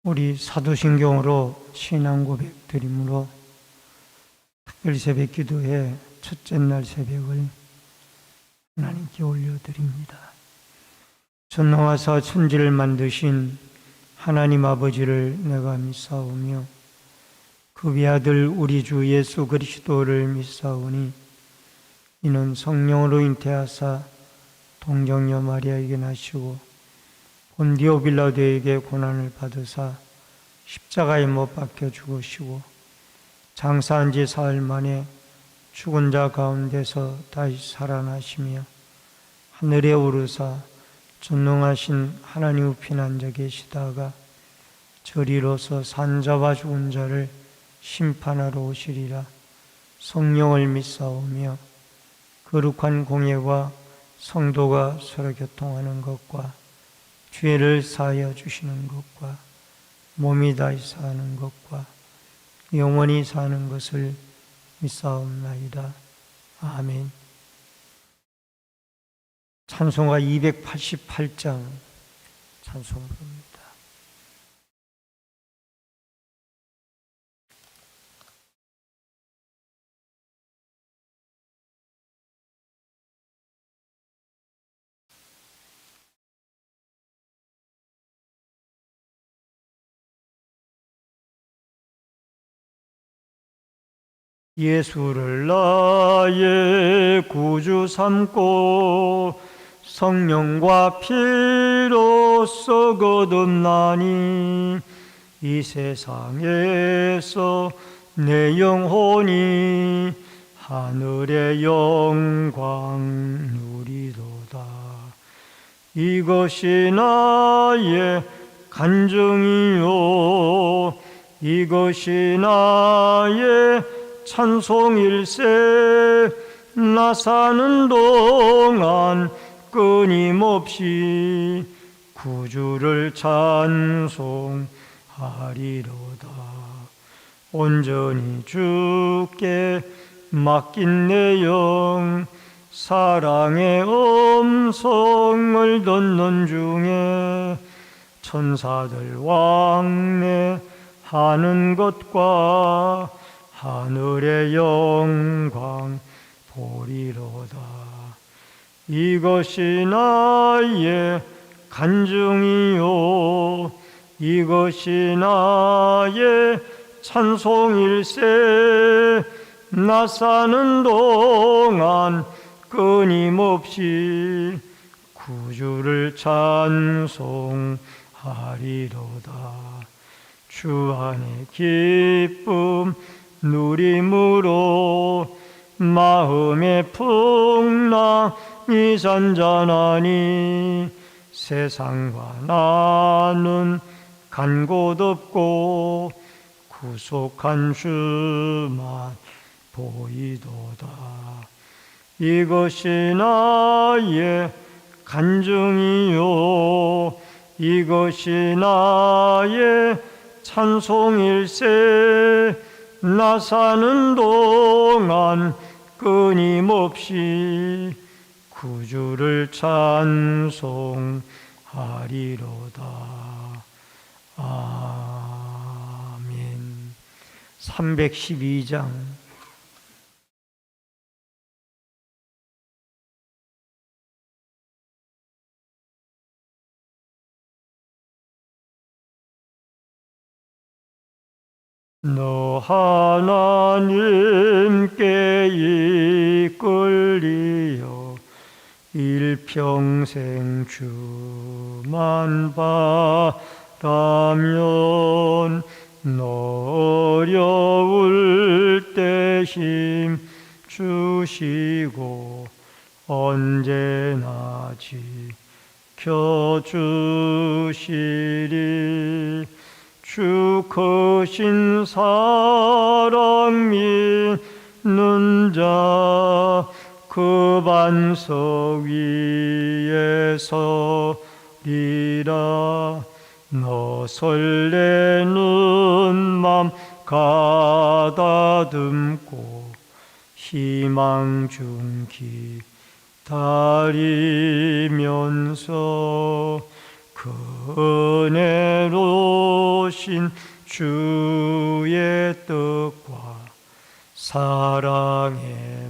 우리 사도신경으로 신앙 고백 드림으로 특별 새벽 기도회 첫째 날 새벽을 하나님께 올려드립니다. 전능하사 천지를 만드신 하나님 아버지를 내가 믿사오며 그 외아들 우리 주 예수 그리스도를 믿사오니 이는 성령으로 잉태하사 동정녀 마리아에게 나시고 본디오 빌라도에게 고난을 받으사 십자가에 못 박혀 죽으시고 장사한 지 사흘 만에 죽은 자 가운데서 다시 살아나시며 하늘에 오르사 전능하신 하나님 우편 앉아 계시다가 저리로서 산자와 죽은 자를 심판하러 오시리라. 성령을 믿사오며 거룩한 공예와 성도가 서로 교통하는 것과 죄를 사하여 주시는 것과 몸이 다시 사는 것과 영원히 사는 것을 믿사옵나이다. 아멘. 찬송가 288장 찬송 부릅니다. 예수를 나의 구주 삼고 성령과 피로써 거듭나니 이 세상에서 내 영혼이 하늘의 영광 누리도다. 이것이 나의 간증이요 이것이 나의 찬송일세. 나 사는 동안 끊임없이 구주를 찬송하리로다. 온전히 주께 맡긴 내 영 사랑의 음성을 듣는 중에 천사들 왕래하는 것과 하늘의 영광 보리로다. 이것이 나의 간증이요 이것이 나의 찬송일세. 나 사는 동안 끊임없이 구주를 찬송하리로다. 주 안에 기쁨 누림으로 마음의 풍랑이 잔잔하니 세상과 나는 간 곳 없고 구속한 주만 보이도다. 이것이 나의 간증이요 이것이 나의 찬송일세. 나 사는 동안 끊임없이 구주를 찬송하리로다. 아멘. 312장 너 하나님께 이끌리어 일평생 주만 바라면 너 어려울 때 힘 주시고 언제나 지켜주시리. 주 크신 사랑 믿는 자 그 반석 위에 서리라. 너 설레는 맘 가다듬고 희망 중 기다리면서 그 은혜로신 주의 뜻과 사랑에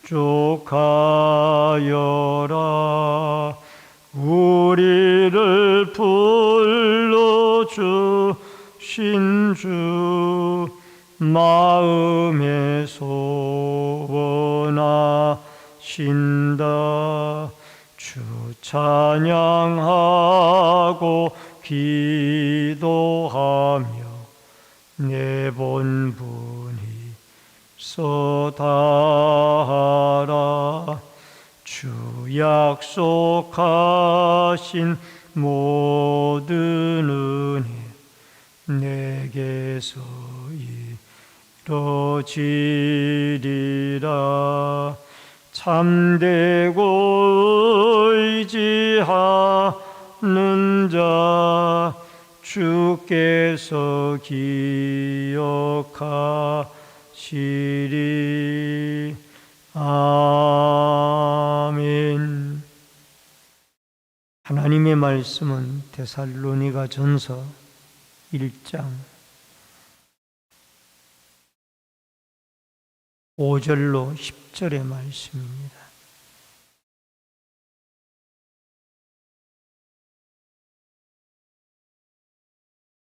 만족하여라. 우리를 불러주신 주 마음에 소원하신다. 주 찬양하고 기도하며 내 본분이 쏟아하라. 주 약속하신 모든 은혜 내게서 이루어지리라. 참되고 의지하는 자 주께서 기억하시리. 아멘. 하나님의 말씀은 데살로니가 전서 1장 5절로 10절의 말씀입니다.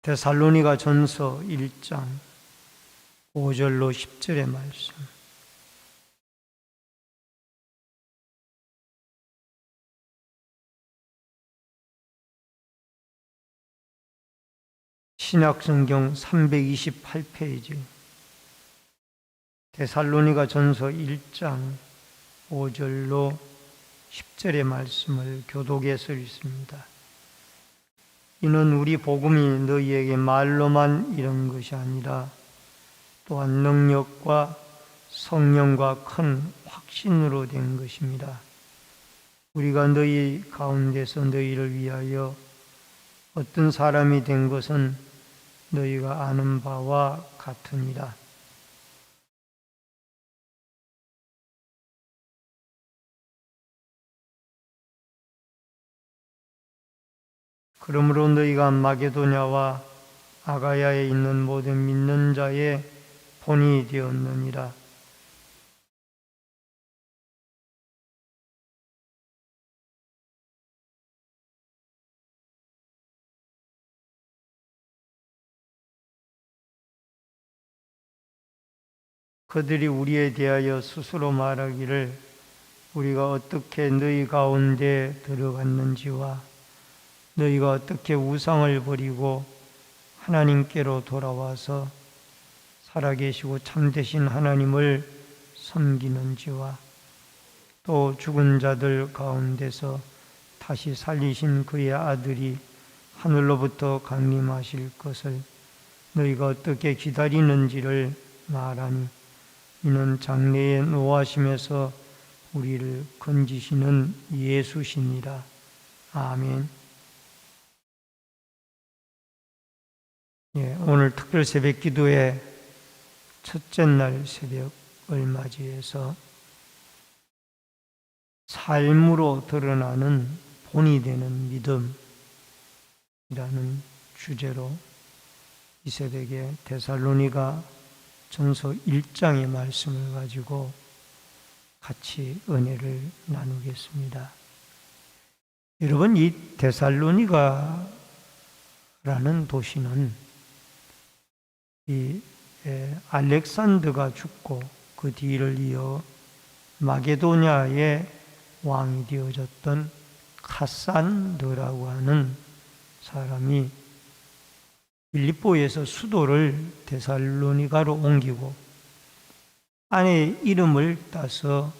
데살로니가 전서 1장 5절로 10절의 말씀. 신약성경 328페이지 데살로니가 전서 1장 5절로 10절의 말씀을 교독해서 읽습니다. 이는 우리 복음이 너희에게 말로만 이런 것이 아니라 또한 능력과 성령과 큰 확신으로 된 것입니다. 우리가 너희 가운데서 너희를 위하여 어떤 사람이 된 것은 너희가 아는 바와 같으니라. 그러므로 너희가 마게도냐와 아가야에 있는 모든 믿는 자의 본이 되었느니라. 그들이 우리에 대하여 스스로 말하기를 우리가 어떻게 너희 가운데 들어갔는지와 너희가 어떻게 우상을 버리고 하나님께로 돌아와서 살아계시고 참되신 하나님을 섬기는지와 또 죽은 자들 가운데서 다시 살리신 그의 아들이 하늘로부터 강림하실 것을 너희가 어떻게 기다리는지를 말하니 이는 장래에 노하심에서 우리를 건지시는 예수시니라. 아멘. 오늘 특별 새벽 기도의 첫째 날 새벽을 맞이해서 삶으로 드러나는 본이 되는 믿음이라는 주제로 이 새벽에 데살로니가 전서 1장의 말씀을 가지고 같이 은혜를 나누겠습니다. 여러분, 이 데살로니가라는 도시는 이 알렉산더가 죽고 그 뒤를 이어 마게도냐의 왕이 되어졌던 카산더라고 하는 사람이 빌립보에서 수도를 데살로니가로 옮기고 아내의 이름을 따서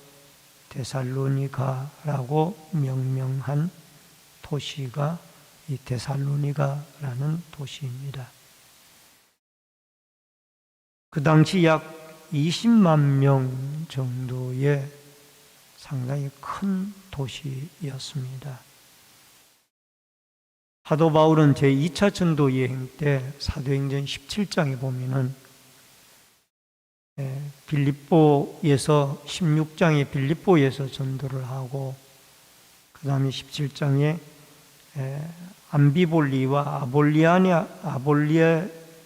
데살로니가라고 명명한 도시가 이 데살로니가라는 도시입니다. 그 당시 약 20만 명 정도의 상당히 큰 도시였습니다. 사도 바울은 제2차 전도 여행 때 사도행전 17장에 보면은 빌립보에서 16장에 빌립보에서 전도를 하고 그 다음에 17장에 암비볼리와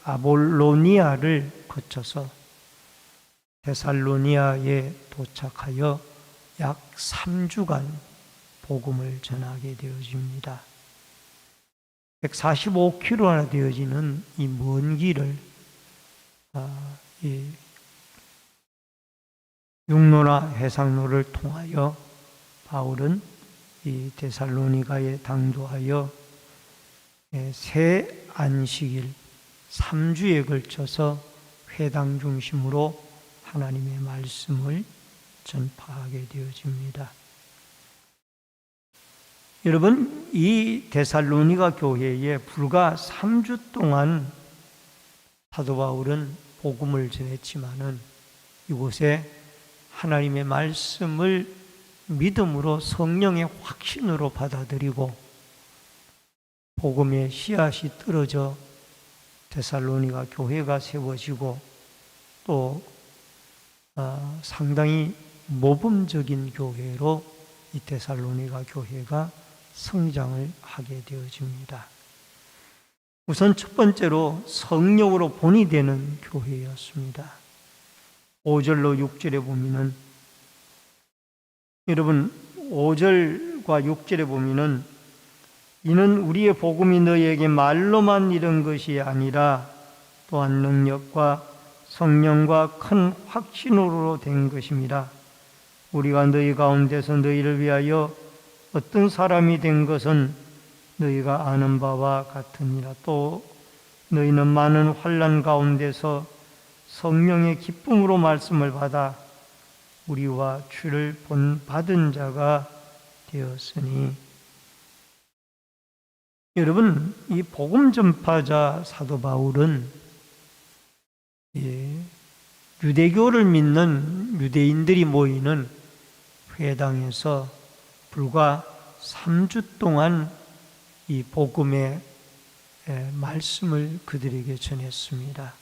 아볼로니아를 거쳐서 데살로니아에 도착하여 약 3주간 복음을 전하게 되어집니다. 145km나 되어지는 이 먼 길을 이 육로나 해상로를 통하여 바울은 이 데살로니가에 당도하여 새 안식일 3주에 걸쳐서 회당 중심으로 하나님의 말씀을 전파하게 되어집니다. 여러분, 이 데살로니가 교회에 불과 3주 동안 사도 바울은 복음을 전했지만은 이곳에 하나님의 말씀을 믿음으로 성령의 확신으로 받아들이고 복음의 씨앗이 떨어져 데살로니가 교회가 세워지고 또 상당히 모범적인 교회로 이 데살로니가 교회가 성장을 하게 되어집니다. 우선 첫 번째로 성령으로 본이 되는 교회였습니다. 5절로 6절에 보면은 여러분 5절과 6절에 보면은 이는 우리의 복음이 너희에게 말로만 이른 것이 아니라 또한 능력과 성령과 큰 확신으로 된 것입니다. 우리가 너희 가운데서 너희를 위하여 어떤 사람이 된 것은 너희가 아는 바와 같으니라. 또 너희는 많은 환난 가운데서 성령의 기쁨으로 말씀을 받아 우리와 주를 본받은 자가 되었으니. 여러분, 이 복음 전파자 사도 바울은 유대교를 믿는 유대인들이 모이는 회당에서 불과 3주 동안 이 복음의 말씀을 그들에게 전했습니다.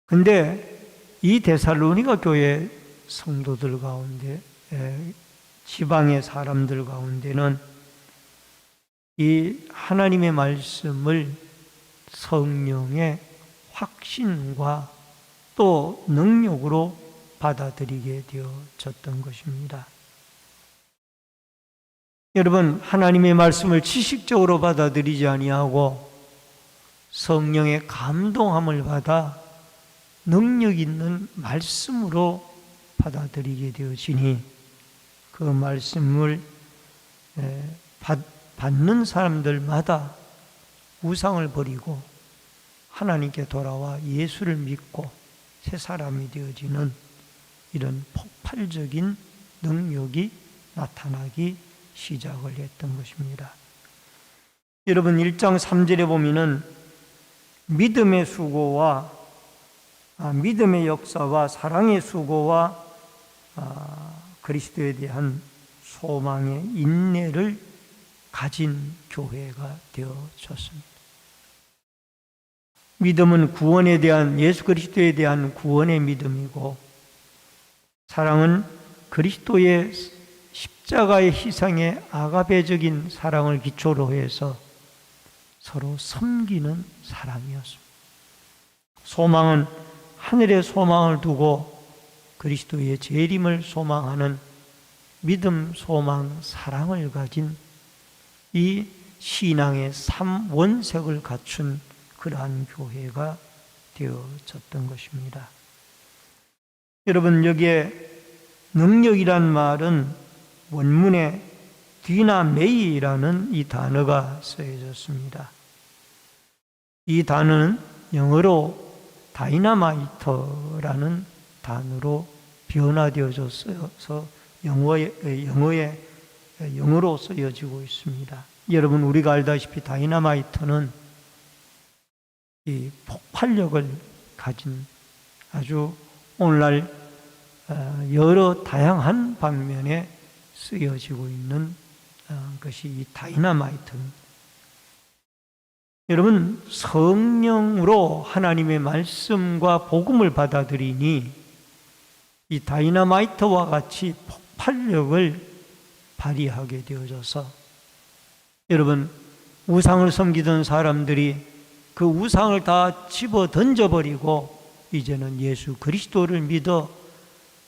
근데 이 데살로니가 교회 성도들 가운데, 지방의 사람들 가운데는 이 하나님의 말씀을 성령의 확신과 또 능력으로 받아들이게 되어졌던 것입니다. 여러분, 하나님의 말씀을 지식적으로 받아들이지 아니하고 성령의 감동함을 받아 능력 있는 말씀으로 받아들이게 되어지니 그 말씀을 받는 사람들마다 우상을 버리고 하나님께 돌아와 예수를 믿고 새 사람이 되어지는 이런 폭발적인 능력이 나타나기 시작을 했던 것입니다. 여러분, 1장 3절에 보면은 믿음의 수고와 믿음의 역사와 사랑의 수고와 그리스도에 대한 소망의 인내를 가진 교회가 되어졌습니다. 믿음은 구원에 대한, 예수 그리스도에 대한 구원의 믿음이고, 사랑은 그리스도의 십자가의 희생의 아가페적인 사랑을 기초로 해서 서로 섬기는 사랑이었습니다. 소망은 하늘의 소망을 두고 그리스도의 재림을 소망하는 믿음, 소망, 사랑을 가진 이 신앙의 3원색을 갖춘 그러한 교회가 되어졌던 것입니다. 여러분, 여기에 능력이란 말은 원문에 디나메이라는 이 단어가 쓰여졌습니다. 이 단어는 영어로 다이나마이터라는 단어로 변화되어져서 영어로 쓰여지고 있습니다. 여러분, 우리가 알다시피 다이나마이터는 이 폭발력을 가진 아주 오늘날 여러 다양한 방면에 쓰여지고 있는 것이 이 다이나마이트입니다. 여러분, 성령으로 하나님의 말씀과 복음을 받아들이니 이 다이나마이트와 같이 폭발력을 발휘하게 되어져서 여러분, 우상을 섬기던 사람들이 그 우상을 다 집어 던져버리고 이제는 예수 그리스도를 믿어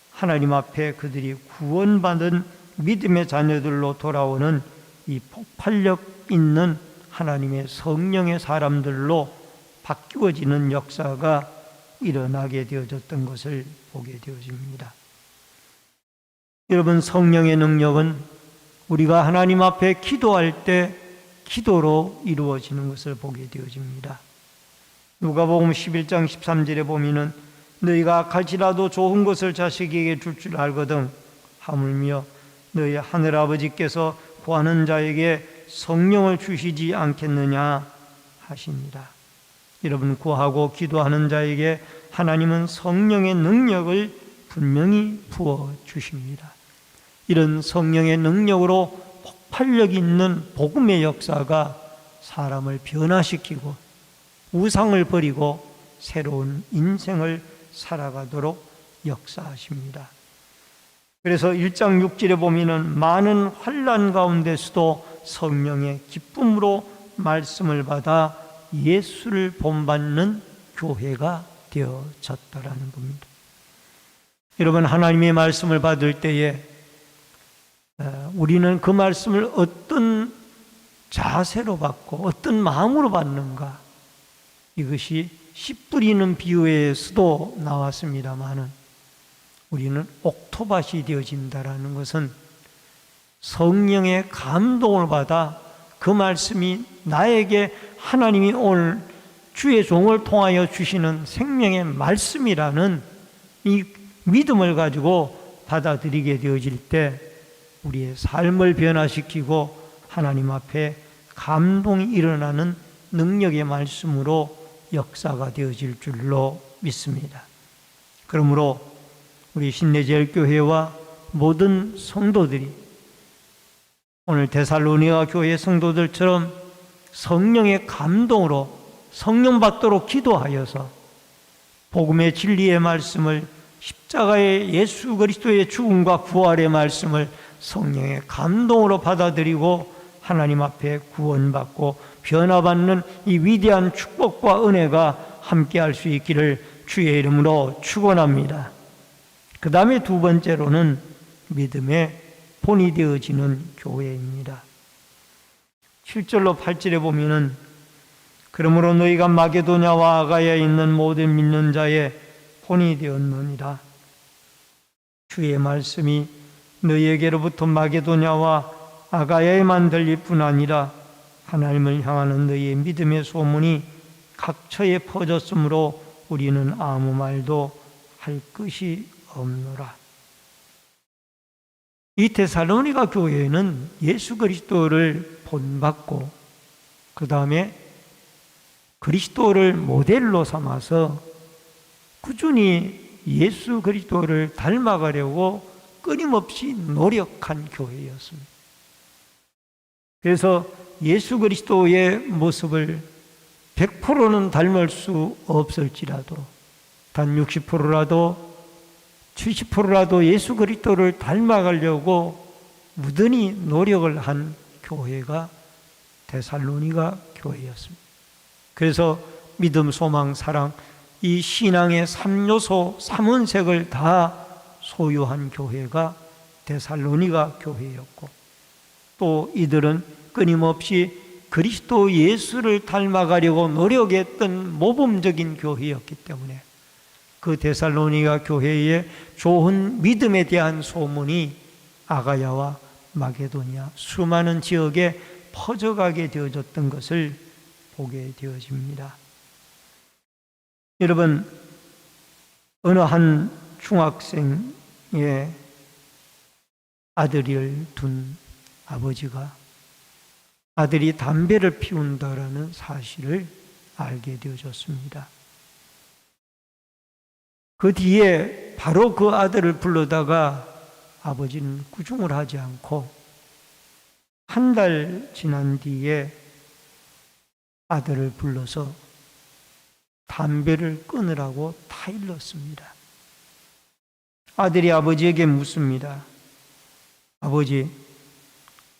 하나님 앞에 그들이 구원받은 믿음의 자녀들로 돌아오는 이 폭발력 있는 하나님의 성령의 사람들로 바뀌어지는 역사가 일어나게 되어졌던 것을 보게 되어집니다. 여러분, 성령의 능력은 우리가 하나님 앞에 기도할 때 기도로 이루어지는 것을 보게 되어집니다. 누가복음 11장 13절에 보면은 너희가 갈지라도 좋은 것을 자식에게 줄 줄 알거든 하물며 너희 하늘아버지께서 구하는 자에게 성령을 주시지 않겠느냐 하십니다. 여러분, 구하고 기도하는 자에게 하나님은 성령의 능력을 분명히 부어주십니다. 이런 성령의 능력으로 폭발력 있는 복음의 역사가 사람을 변화시키고 우상을 버리고 새로운 인생을 살아가도록 역사하십니다. 그래서 1장 6절에 보면은 많은 환난 가운데서도 성령의 기쁨으로 말씀을 받아 예수를 본받는 교회가 되어졌다라는 겁니다. 여러분, 하나님의 말씀을 받을 때에 우리는 그 말씀을 어떤 자세로 받고 어떤 마음으로 받는가, 이것이 씨 뿌리는 비유에서도 나왔습니다마는 우리는 옥토밭이 되어진다라는 것은 성령의 감동을 받아 그 말씀이 나에게 하나님이 오늘 주의 종을 통하여 주시는 생명의 말씀이라는 이 믿음을 가지고 받아들이게 되어질 때 우리의 삶을 변화시키고 하나님 앞에 감동이 일어나는 능력의 말씀으로 역사가 되어질 줄로 믿습니다. 그러므로 우리 신내제일교회와 모든 성도들이 오늘 데살로니가 교회 성도들처럼 성령의 감동으로 성령 받도록 기도하여서 복음의 진리의 말씀을, 십자가의 예수 그리스도의 죽음과 부활의 말씀을 성령의 감동으로 받아들이고 하나님 앞에 구원받고 변화받는 이 위대한 축복과 은혜가 함께할 수 있기를 주의 이름으로 축원합니다. 그 다음에 두 번째로는 믿음의 본이 되어지는 교회입니다. 7절로 8절에 보면은 그러므로 너희가 마게도냐와 아가야에 있는 모든 믿는 자의 본이 되었느니라. 주의 말씀이 너희에게로부터 마게도냐와 아가야에만 들릴 뿐 아니라 하나님을 향하는 너희의 믿음의 소문이 각처에 퍼졌으므로 우리는 아무 말도 할 것이 없노라. 이 데살로니가 교회는 예수 그리스도를 본받고 그 다음에 그리스도를 모델로 삼아서 꾸준히 예수 그리스도를 닮아가려고 끊임없이 노력한 교회였습니다. 그래서 예수 그리스도의 모습을 100%는 닮을 수 없을지라도 단 60%라도 70%라도 예수 그리스도를 닮아가려고 무던히 노력을 한 교회가 데살로니가 교회였습니다. 그래서 믿음, 소망, 사랑, 이 신앙의 3요소, 3원색을 다 소유한 교회가 데살로니가 교회였고, 또 이들은 끊임없이 그리스도 예수를 닮아가려고 노력했던 모범적인 교회였기 때문에 그 데살로니가 교회의 좋은 믿음에 대한 소문이 아가야와 마게도냐 수많은 지역에 퍼져가게 되어졌던 것을 보게 되어집니다. 여러분, 어느 한 중학생의 아들을 둔 아버지가 아들이 담배를 피운다라는 사실을 알게 되어졌습니다. 그 뒤에 바로 그 아들을 불러다가 아버지는 구중을 하지 않고 한 달 지난 뒤에 아들을 불러서 담배를 끊으라고 타일렀습니다. 아들이 아버지에게 묻습니다.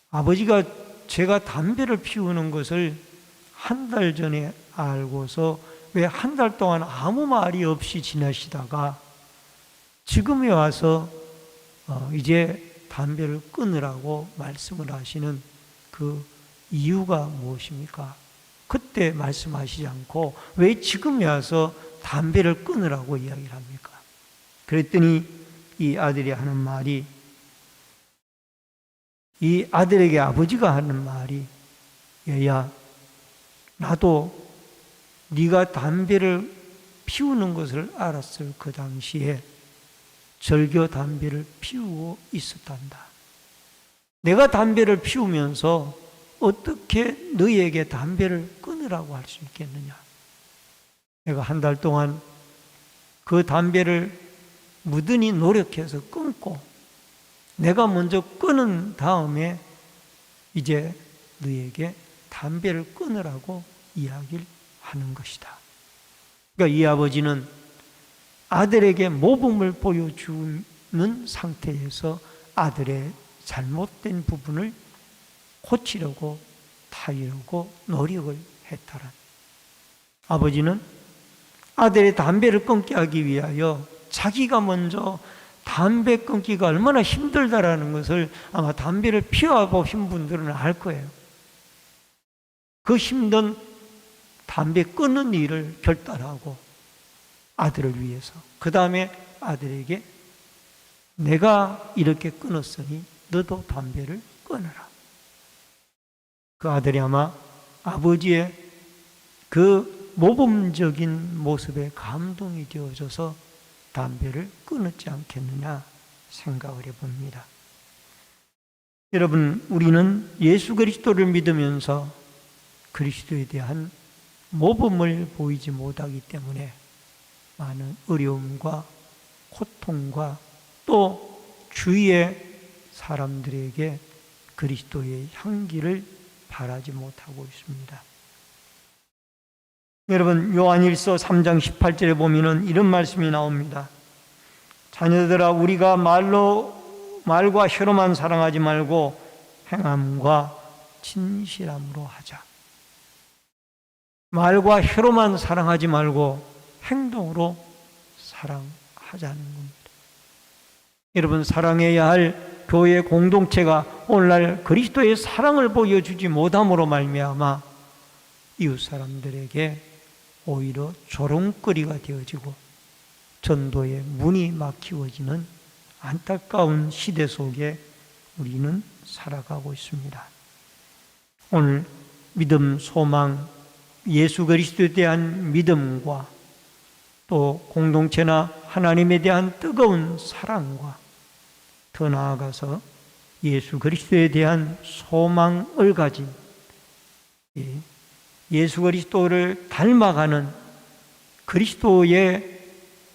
아버지가 제가 담배를 피우는 것을 한 달 전에 알고서 왜 한 달 동안 아무 말이 없이 지내시다가 지금에 와서 이제 담배를 끊으라고 말씀을 하시는 그 이유가 무엇입니까? 그때 말씀하시지 않고 왜 지금에 와서 담배를 끊으라고 이야기를 합니까? 그랬더니 이 아들이 하는 말이, 이 아들에게 아버지가 하는 말이, 얘야, 나도 네가 담배를 피우는 것을 알았을 그 당시에 절교 담배를 피우고 있었단다. 내가 담배를 피우면서 어떻게 너희에게 담배를 끊으라고 할 수 있겠느냐? 내가 한 달 동안 그 담배를 무든히 노력해서 끊고 내가 먼저 끊은 다음에 이제 너희에게 담배를 끊으라고 이야기를 하는 것이다. 그러니까 이 아버지는 아들에게 모범을 보여주는 상태에서 아들의 잘못된 부분을 고치려고 타이려고 노력을 했더라. 아버지는 아들의 담배를 끊게 하기 위하여 자기가 먼저 담배 끊기가 얼마나 힘들다라는 것을 아마 담배를 피워보신 분들은 알 거예요. 그 힘든 담배 끊는 일을 결단하고 아들을 위해서, 그 다음에 아들에게 내가 이렇게 끊었으니 너도 담배를 끊어라. 그 아들이 아마 아버지의 그 모범적인 모습에 감동이 되어져서 담배를 끊었지 않겠느냐 생각을 해봅니다. 여러분, 우리는 예수 그리스도를 믿으면서 그리스도에 대한 모범을 보이지 못하기 때문에 많은 어려움과 고통과 또 주위의 사람들에게 그리스도의 향기를 바라지 못하고 있습니다. 여러분, 요한일서 3장 18절에 보면은 이런 말씀이 나옵니다. 자녀들아, 우리가 말과 혀로만 사랑하지 말고 행함과 진실함으로 하자. 말과 혀로만 사랑하지 말고 행동으로 사랑하자는 겁니다. 여러분, 사랑해야 할 교회 공동체가 오늘날 그리스도의 사랑을 보여주지 못함으로 말미암아 이웃 사람들에게 오히려 조롱거리가 되어지고 전도의 문이 막히어지는 안타까운 시대 속에 우리는 살아가고 있습니다. 오늘 믿음, 소망, 예수 그리스도에 대한 믿음과 또 공동체나 하나님에 대한 뜨거운 사랑과 더 나아가서 예수 그리스도에 대한 소망을 가진 예수 그리스도를 닮아가는 그리스도의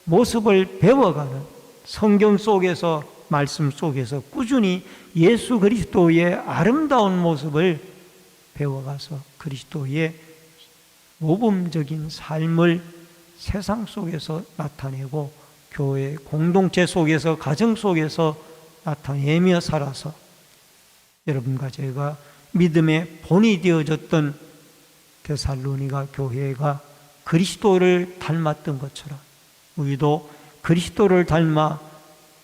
모습을 배워가는 성경 속에서, 말씀 속에서 꾸준히 예수 그리스도의 아름다운 모습을 배워가서 그리스도의 모범적인 삶을 세상 속에서 나타내고 교회 공동체 속에서, 가정 속에서 나타내며 살아서 여러분과 제가 믿음의 본이 되어졌던 데살로니가 교회가 그리스도를 닮았던 것처럼 우리도 그리스도를 닮아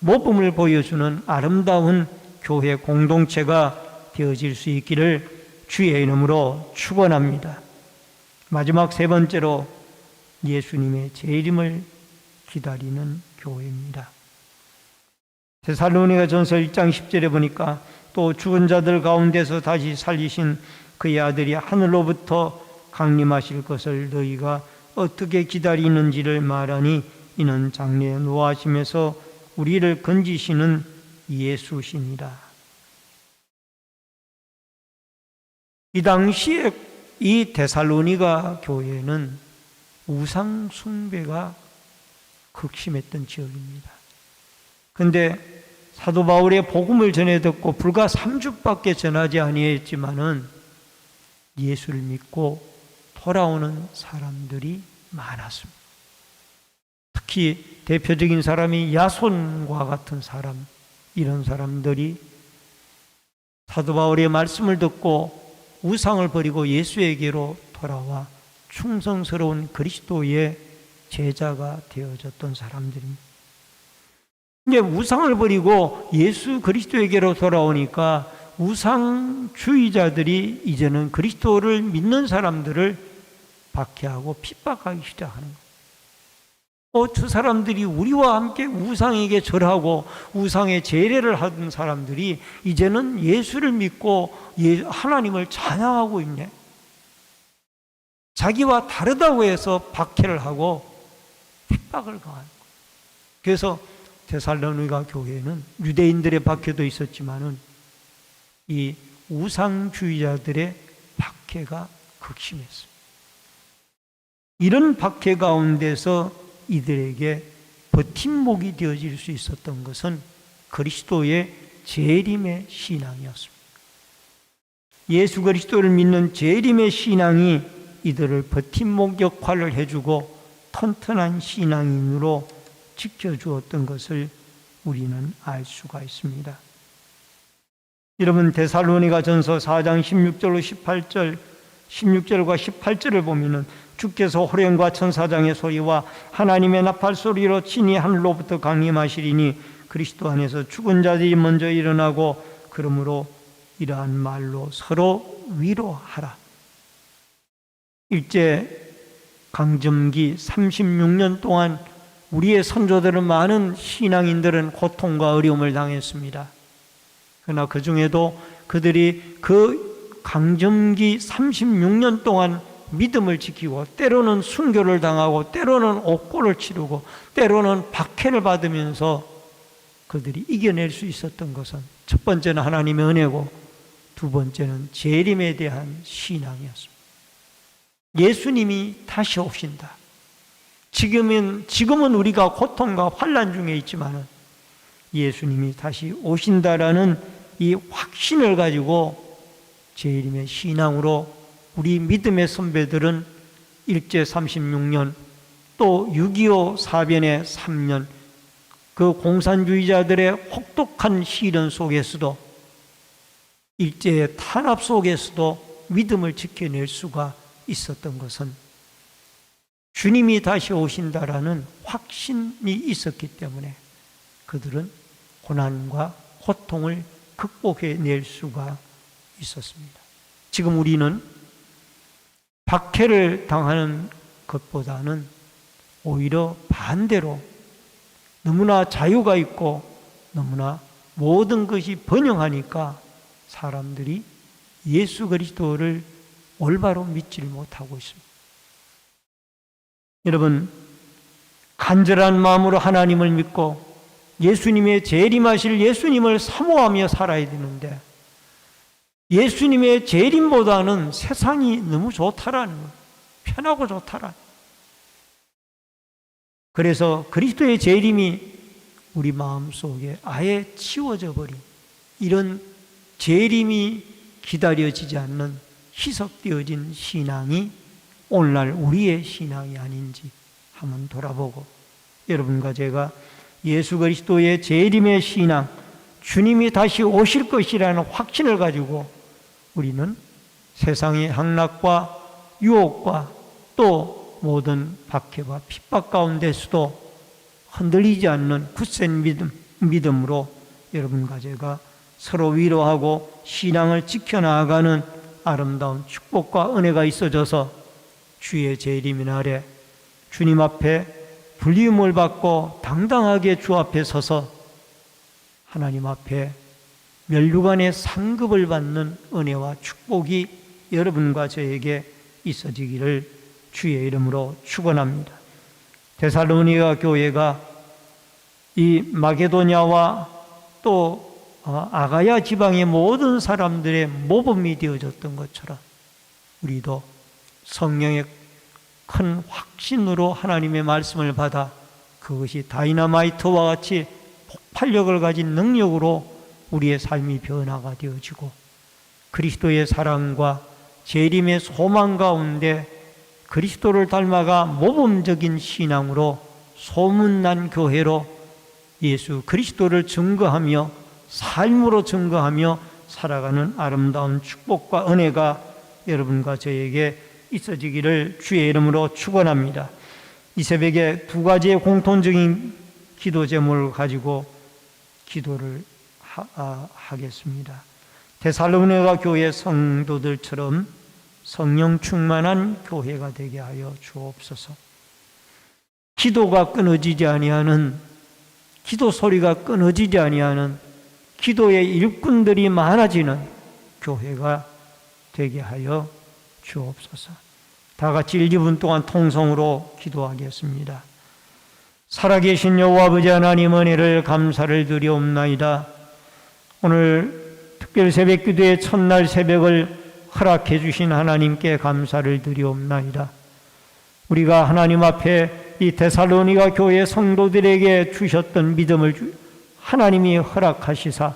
모범을 보여주는 아름다운 교회 공동체가 되어질 수 있기를 주의 이름으로 축원합니다. 마지막 세 번째로 예수님의 재림을 기다리는 교회입니다. 데살로니가 전서 1장 10절에 보니까 또 죽은 자들 가운데서 다시 살리신 그의 아들이 하늘로부터 강림하실 것을 너희가 어떻게 기다리는지를 말하니 이는 장래에 노하심에서 우리를 건지시는 예수시니라. 이 당시에 이 데살로니가 교회는 우상 숭배가 극심했던 지역입니다. 그런데 사도 바울의 복음을 전해 듣고 불과 3주밖에 전하지 아니했지만은 예수를 믿고 돌아오는 사람들이 많았습니다. 특히 대표적인 사람이 야손과 같은 사람, 이런 사람들이 사도 바울의 말씀을 듣고 우상을 버리고 예수에게로 돌아와 충성스러운 그리스도의 제자가 되어졌던 사람들입니다. 이제 우상을 버리고 예수 그리스도에게로 돌아오니까 우상주의자들이 이제는 그리스도를 믿는 사람들을 박해하고 핍박하기 시작하는 거예요. 저 사람들이 우리와 함께 우상에게 절하고 우상의 제례를 하던 사람들이 이제는 예수를 믿고 하나님을 찬양하고 있네. 자기와 다르다고 해서 박해를 하고 핍박을 가하는 거예요. 그래서 데살로니가 교회는 유대인들의 박해도 있었지만은 이 우상주의자들의 박해가 극심했습니다. 이런 박해 가운데서 이들에게 버팀목이 되어질 수 있었던 것은 그리스도의 재림의 신앙이었습니다. 예수 그리스도를 믿는 재림의 신앙이 이들을 버팀목 역할을 해주고 튼튼한 신앙인으로 지켜주었던 것을 우리는 알 수가 있습니다. 여러분, 데살로니가 전서 4장 16절로 18절, 16절과 18절을 보면은 주께서 호령과 천사장의 소리와 하나님의 나팔 소리로 친히 하늘로부터 강림하시리니 그리스도 안에서 죽은 자들이 먼저 일어나고 그러므로 이러한 말로 서로 위로하라. 일제 강점기 36년 동안 우리의 선조들은 많은 신앙인들은 고통과 어려움을 당했습니다. 그러나 그 중에도 그들이 그 강점기 36년 동안 믿음을 지키고 때로는 순교를 당하고 때로는 옥고를 치르고 때로는 박해를 받으면서 그들이 이겨낼 수 있었던 것은 첫 번째는 하나님의 은혜고 두 번째는 재림에 대한 신앙이었습니다. 예수님이 다시 오신다. 지금은 우리가 고통과 환난 중에 있지만은 예수님이 다시 오신다라는 이 확신을 가지고 재림의 신앙으로 우리 믿음의 선배들은 일제 36년 또 6.25 사변의 3년 그 공산주의자들의 혹독한 시련 속에서도 일제의 탄압 속에서도 믿음을 지켜낼 수가 있었던 것은 주님이 다시 오신다라는 확신이 있었기 때문에 그들은 고난과 고통을 극복해낼 수가 있었습니다. 지금 우리는 박해를 당하는 것보다는 오히려 반대로 너무나 자유가 있고 너무나 모든 것이 번영하니까 사람들이 예수 그리스도를 올바로 믿지를 못하고 있습니다. 여러분, 간절한 마음으로 하나님을 믿고 예수님의 재림하실 예수님을 사모하며 살아야 되는데 예수님의 재림보다는 세상이 너무 좋다라는 거예요. 편하고 좋다라는 거예요. 그래서 그리스도의 재림이 우리 마음속에 아예 치워져 버린 이런 재림이 기다려지지 않는 희석되어진 신앙이 오늘날 우리의 신앙이 아닌지 한번 돌아보고 여러분과 제가 예수 그리스도의 재림의 신앙, 주님이 다시 오실 것이라는 확신을 가지고 우리는 세상의 향락과 유혹과 또 모든 박해와 핍박 가운데서도 흔들리지 않는 굳센 믿음으로 여러분과 제가 서로 위로하고 신앙을 지켜나가는 아름다운 축복과 은혜가 있어져서 주의 재림의 날에 주님 앞에 불리움을 받고 당당하게 주 앞에 서서 하나님 앞에 멸류관의 상급을 받는 은혜와 축복이 여러분과 저에게 있어지기를 주의 이름으로 축원합니다. 데살로니가 교회가 이 마게도냐와 또 아가야 지방의 모든 사람들의 모범이 되어졌던 것처럼 우리도 성령의 큰 확신으로 하나님의 말씀을 받아 그것이 다이너마이트와 같이 폭발력을 가진 능력으로 우리의 삶이 변화가 되어지고 그리스도의 사랑과 재림의 소망 가운데 그리스도를 닮아가 모범적인 신앙으로 소문난 교회로 예수 그리스도를 증거하며 삶으로 증거하며 살아가는 아름다운 축복과 은혜가 여러분과 저에게 있어지기를 주의 이름으로 축원합니다. 이 새벽에 두 가지의 공통적인 기도 제목을 가지고 기도를 하겠습니다. 데살로니가 교회 성도들처럼 성령 충만한 교회가 되게 하여 주옵소서. 기도가 끊어지지 아니하는, 기도 소리가 끊어지지 아니하는, 기도의 일꾼들이 많아지는 교회가 되게 하여 주옵소서. 다 같이 1~2분 동안 통성으로 기도하겠습니다. 살아계신 여호와 아버지 하나님, 은혜를 감사를 드리옵나이다. 오늘 특별 새벽 기도의 첫날 새벽을 허락해 주신 하나님께 감사를 드리옵나이다. 우리가 하나님 앞에 이 데살로니가 교회 성도들에게 주셨던 믿음을 하나님이 허락하시사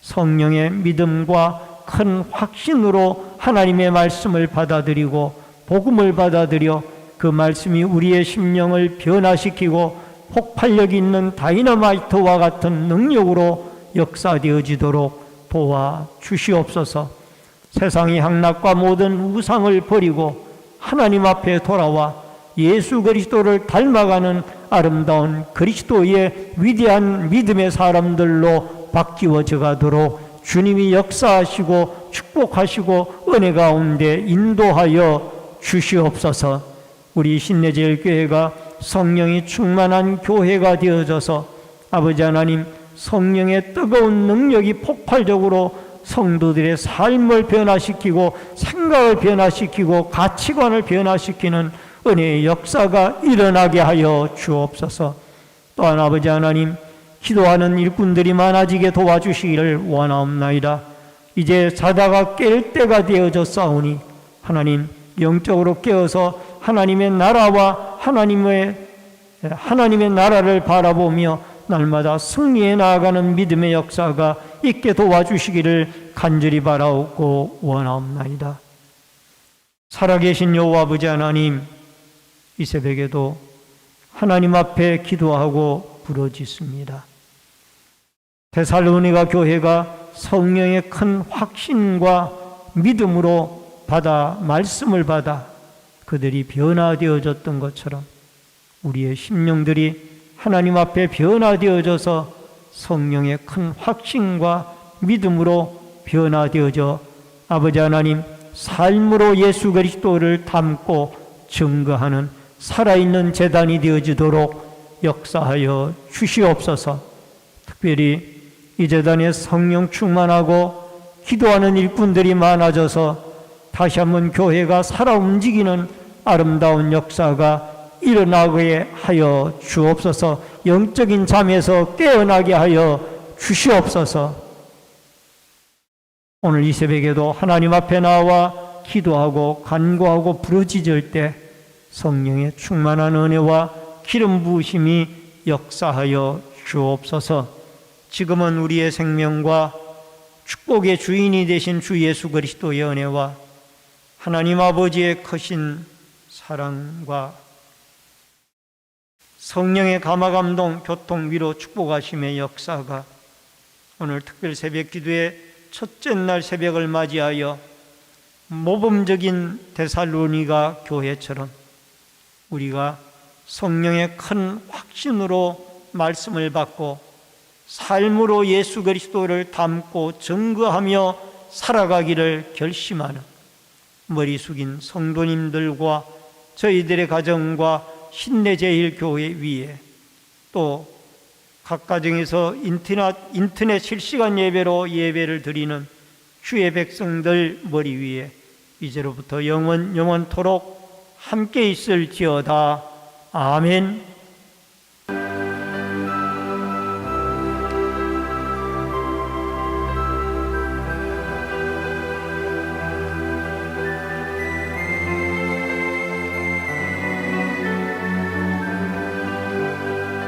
성령의 믿음과 큰 확신으로 하나님의 말씀을 받아들이고 복음을 받아들여 그 말씀이 우리의 심령을 변화시키고 폭발력 있는 다이너마이트와 같은 능력으로 역사되어지도록 도와 주시옵소서. 세상의 향락과 모든 우상을 버리고 하나님 앞에 돌아와 예수 그리스도를 닮아가는 아름다운 그리스도의 위대한 믿음의 사람들로 바뀌어져 가도록 주님이 역사하시고 축복하시고 은혜 가운데 인도하여 주시옵소서. 우리 신내제일교회가 성령이 충만한 교회가 되어져서 아버지 하나님, 성령의 뜨거운 능력이 폭발적으로 성도들의 삶을 변화시키고 생각을 변화시키고 가치관을 변화시키는 은혜의 역사가 일어나게 하여 주옵소서. 또한 아버지 하나님, 기도하는 일꾼들이 많아지게 도와주시기를 원하옵나이다. 이제 자다가 깰 때가 되어졌사오니 하나님, 영적으로 깨어서 하나님의 나라와 하나님의 나라를 바라보며 날마다 승리해 나아가는 믿음의 역사가 있게 도와주시기를 간절히 바라옵고 원하옵나이다. 살아계신 여호와 아버지 하나님, 이 새벽에도 하나님 앞에 기도하고 부르짖습니다. 데살로니가 교회가 성령의 큰 확신과 믿음으로 말씀을 받아 그들이 변화되어졌던 것처럼 우리의 심령들이 하나님 앞에 변화되어져서 성령의 큰 확신과 믿음으로 변화되어져 아버지 하나님, 삶으로 예수 그리스도를 담고 증거하는 살아있는 제단이 되어지도록 역사하여 주시옵소서. 특별히 이 제단에 성령 충만하고 기도하는 일꾼들이 많아져서 다시 한번 교회가 살아 움직이는 아름다운 역사가 일어나게 하여 주옵소서. 영적인 잠에서 깨어나게 하여 주시옵소서. 오늘 이 새벽에도 하나님 앞에 나와 기도하고 간구하고 부르짖을 때 성령의 충만한 은혜와 기름 부으심이 역사하여 주옵소서. 지금은 우리의 생명과 축복의 주인이 되신 주 예수 그리스도의 은혜와 하나님 아버지의 크신 사랑과 성령의 감화감동, 교통, 위로, 축복하심의 역사가 오늘 특별 새벽 기도의 첫째 날 새벽을 맞이하여 모범적인 데살로니가 교회처럼 우리가 성령의 큰 확신으로 말씀을 받고 삶으로 예수 그리스도를 담고 증거하며 살아가기를 결심하는 머리 숙인 성도님들과 저희들의 가정과 신내제일교회 위에 또 각 가정에서 인터넷 실시간 예배로 예배를 드리는 주의 백성들 머리 위에 이제로부터 영원토록 함께 있을지어다. 아멘.